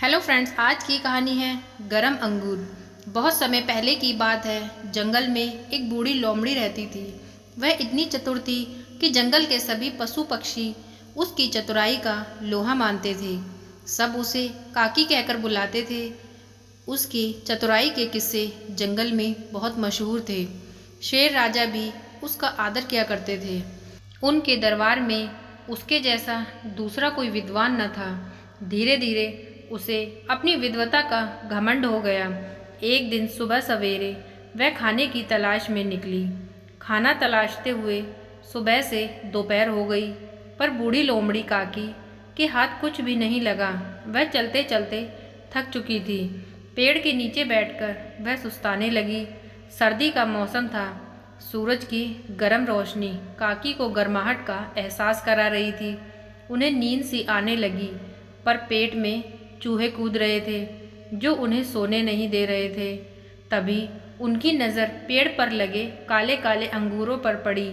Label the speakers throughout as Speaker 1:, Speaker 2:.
Speaker 1: Hello friends, आज की कहानी है गरम अंगूर। बहुत समय पहले की बात है। जंगल में एक बूढ़ी लोमड़ी रहती थी। वह इतनी चतुर थी कि जंगल के सभी पशु पक्षी उसकी चतुराई का लोहा मानते थे। सब उसे काकी कहकर बुलाते थे। उसकी चतुराई के किस्से जंगल में बहुत मशहूर थे। शेर राजा भी उसका आदर किया करते थे। उनके दरबार में उसके जैसा दूसरा कोई विद्वान न था। धीरे धीरे उसे अपनी विद्वता का घमंड हो गया। एक दिन सुबह सवेरे वह खाने की तलाश में निकली। खाना तलाशते हुए सुबह से दोपहर हो गई, पर बूढ़ी लोमड़ी काकी के हाथ कुछ भी नहीं लगा। वह चलते चलते थक चुकी थी। पेड़ के नीचे बैठकर वह सुस्ताने लगी। सर्दी का मौसम था। सूरज की गर्म रोशनी काकी को गर्माहट का एहसास करा रही थी। उन्हें नींद सी आने लगी, पर पेट में चूहे कूद रहे थे जो उन्हें सोने नहीं दे रहे थे। तभी उनकी नज़र पेड़ पर लगे काले काले अंगूरों पर पड़ी।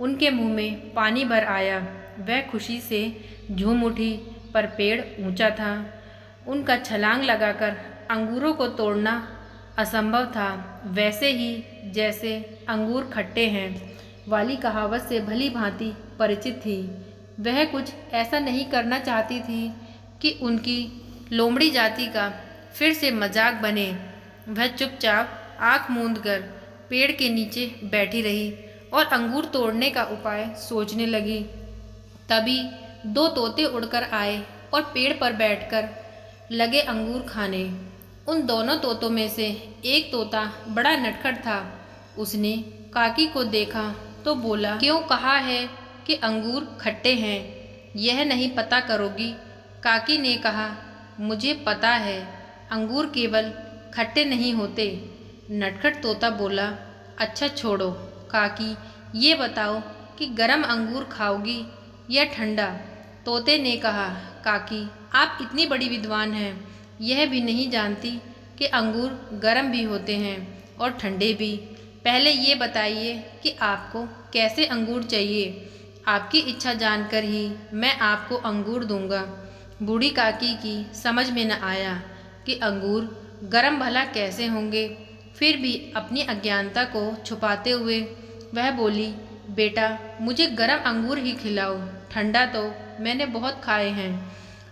Speaker 1: उनके मुंह में पानी भर आया। वह खुशी से झूम उठी, पर पेड़ ऊंचा था। उनका छलांग लगाकर अंगूरों को तोड़ना असंभव था। वैसे ही जैसे अंगूर खट्टे हैं वाली कहावत से भली भांति परिचित थी। वह कुछ ऐसा नहीं करना चाहती थी कि उनकी लोमड़ी जाति का फिर से मजाक बने। वह चुपचाप आंख मूंद कर पेड़ के नीचे बैठी रही और अंगूर तोड़ने का उपाय सोचने लगी। तभी दो तोते उड़कर आए और पेड़ पर बैठकर लगे अंगूर खाने। उन दोनों तोतों में से एक तोता बड़ा नटखट था। उसने काकी को देखा तो बोला, क्यों कहा है कि अंगूर खट्टे हैं, यह नहीं पता करोगी? काकी ने कहा, मुझे पता है, अंगूर केवल खट्टे नहीं होते। नटखट तोता बोला, अच्छा छोड़ो काकी, ये बताओ कि गरम अंगूर खाओगी या ठंडा? तोते ने कहा, काकी आप इतनी बड़ी विद्वान हैं, यह भी नहीं जानती कि अंगूर गरम भी होते हैं और ठंडे भी। पहले ये बताइए कि आपको कैसे अंगूर चाहिए। आपकी इच्छा जानकर ही मैं आपको अंगूर दूंगा। बूढ़ी काकी की समझ में न आया कि अंगूर गरम भला कैसे होंगे। फिर भी अपनी अज्ञानता को छुपाते हुए वह बोली, बेटा मुझे गरम अंगूर ही खिलाओ, ठंडा तो मैंने बहुत खाए हैं।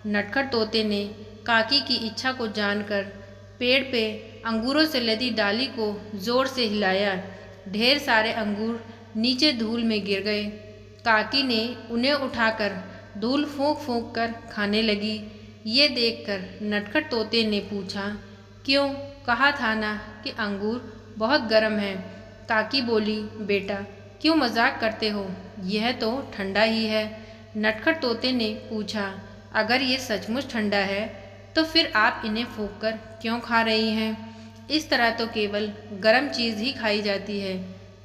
Speaker 1: नटखट तोते ने काकी की इच्छा को जानकर पेड़ पे अंगूरों से लदी डाली को जोर से हिलाया। ढेर सारे अंगूर नीचे धूल में गिर गए। काकी ने उन्हें उठाकर धूल फूंक फूंक कर खाने लगी। ये देखकर नटखट तोते ने पूछा, क्यों, कहा था ना कि अंगूर बहुत गर्म है। काकी बोली, बेटा क्यों मजाक करते हो, यह तो ठंडा ही है। नटखट तोते ने पूछा, अगर ये सचमुच ठंडा है तो फिर आप इन्हें फूंक कर क्यों खा रही हैं? इस तरह तो केवल गर्म चीज़ ही खाई जाती है।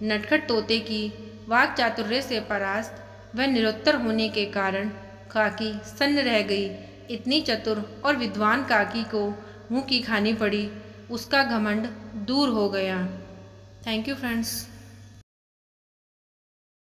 Speaker 1: नटखट तोते की वाक चातुर्य से परास्त वह निरुत्तर होने के कारण काकी सन्न रह गई। इतनी चतुर और विद्वान काकी को मुंह की खानी पड़ी। उसका घमंड दूर हो गया। Thank you friends.